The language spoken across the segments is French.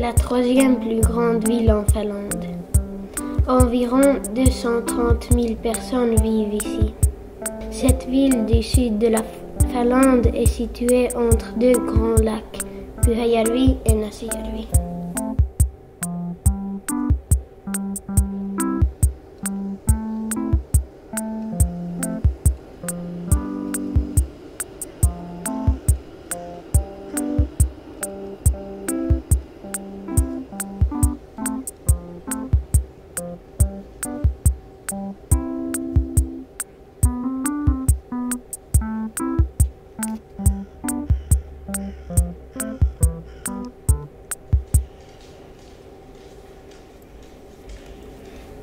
la troisième plus grande ville en Finlande. Environ 230 000 personnes vivent ici. Cette ville du sud de la Finlande est située entre deux grands lacs, Pyhäjärvi et Näsijärvi.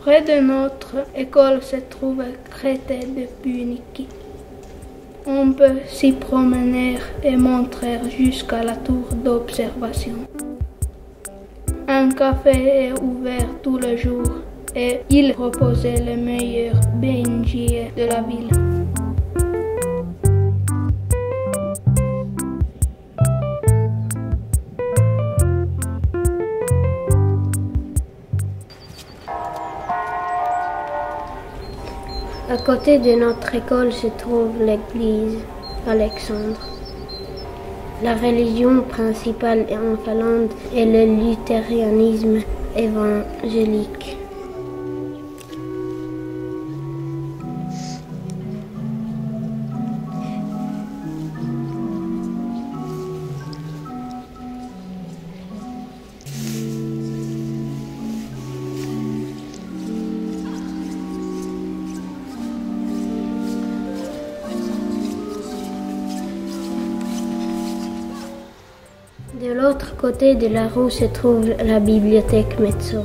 Près de notre école se trouve Krete de Pyynikki. On peut s'y promener et monter jusqu'à la tour d'observation. Un café est ouvert tous les jours et il propose les meilleurs beignets de la ville. À côté de notre école se trouve l'église Alexandre. La religion principale en Finlande est le luthérianisme évangélique. De l'autre côté de la rue se trouve la bibliothèque Metso.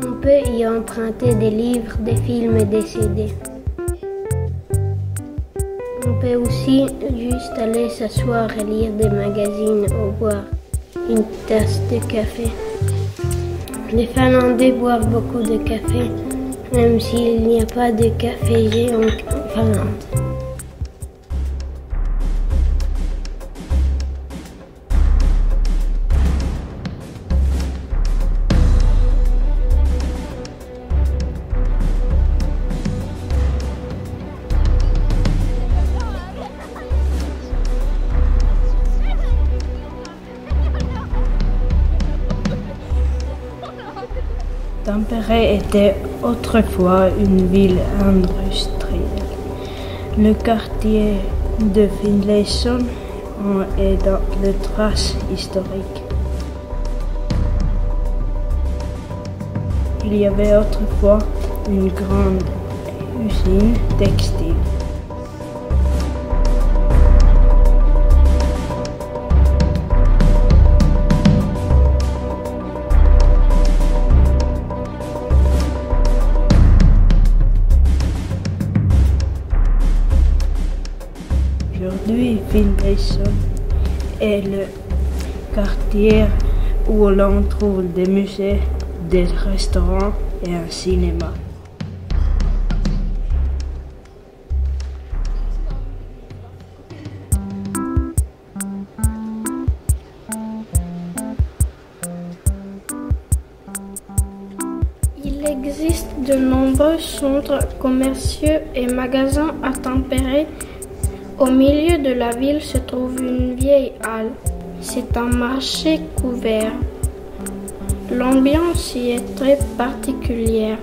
On peut y emprunter des livres, des films et des CD. On peut aussi juste aller s'asseoir et lire des magazines ou boire une tasse de café. Les Finlandais boivent beaucoup de café, même s'il n'y a pas de café géant en Finlande. Tampere était autrefois une ville industrielle. Le quartier de Finlayson est dans les traces historiques. Il y avait autrefois une grande usine textile. Aujourd'hui, Finlayson est le quartier où l'on trouve des musées, des restaurants et un cinéma. Il existe de nombreux centres commerciaux et magasins à Tampere. Au milieu de la ville se trouve une vieille halle. C'est un marché couvert. L'ambiance y est très particulière.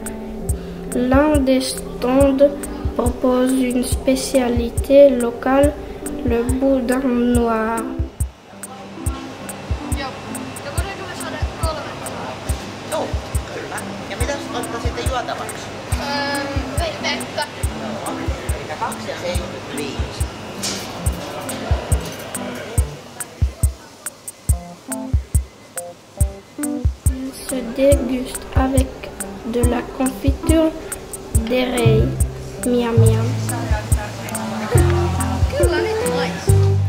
L'un des stands propose une spécialité locale, le boudin noir. Ja mitäs ottaisit juotavaksi? Vettä. Joo, eli 2,75. Se déguste avec de la confiture d'érei. Miam miam. Kyllä nyt maistuu.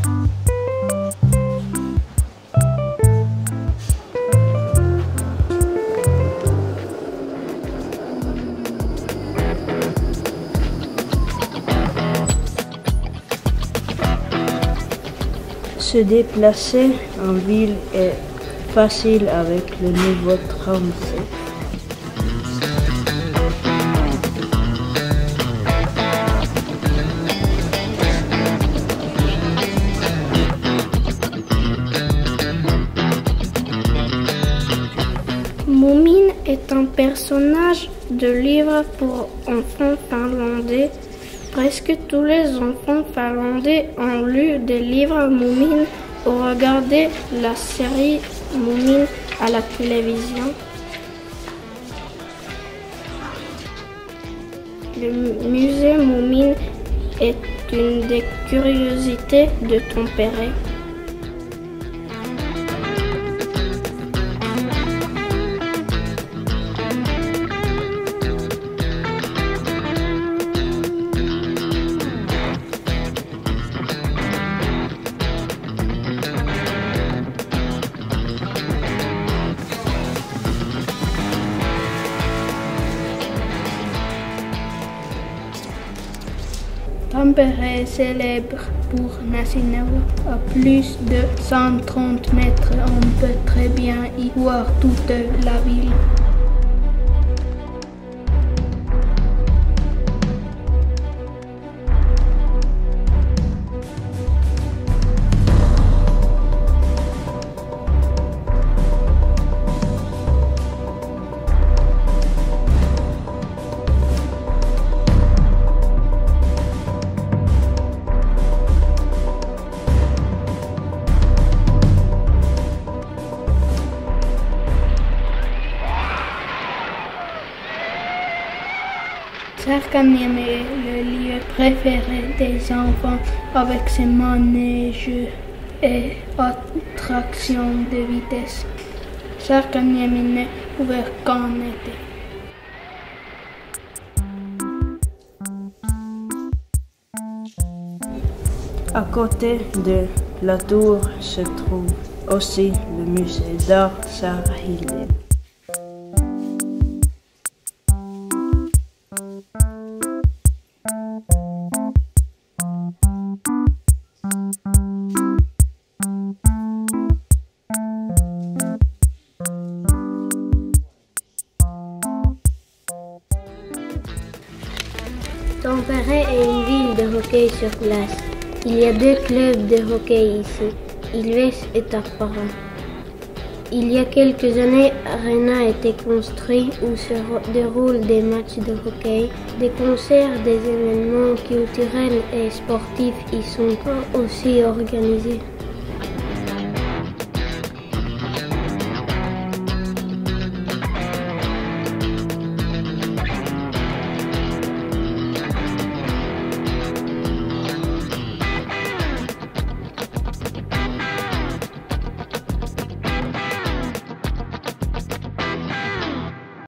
Se déplacer en ville est facile avec le nouveau tram. Moomin est un personnage de livre pour enfants finlandais. Presque tous les enfants finlandais ont lu des livres Moomin ou regardé la série Moomin à la télévision. Le musée Moomin est une des curiosités de Tampere. Tampere est célèbre pour Nasinala. À plus de 130 mètres, on peut très bien y voir toute la ville. Särkänniemi est le lieu préféré des enfants avec ses manèges et attractions de vitesse. Särkänniemi n'est ouvert qu'en été. À côté de la tour se trouve aussi le musée d'art Saarhilden. Tampere est une ville de hockey sur glace. Il y a 2 clubs de hockey ici, Ilves et Tappara. Il y a quelques années, Arena a été construit où se déroulent des matchs de hockey, des concerts, des événements culturels et sportifs y sont aussi organisés.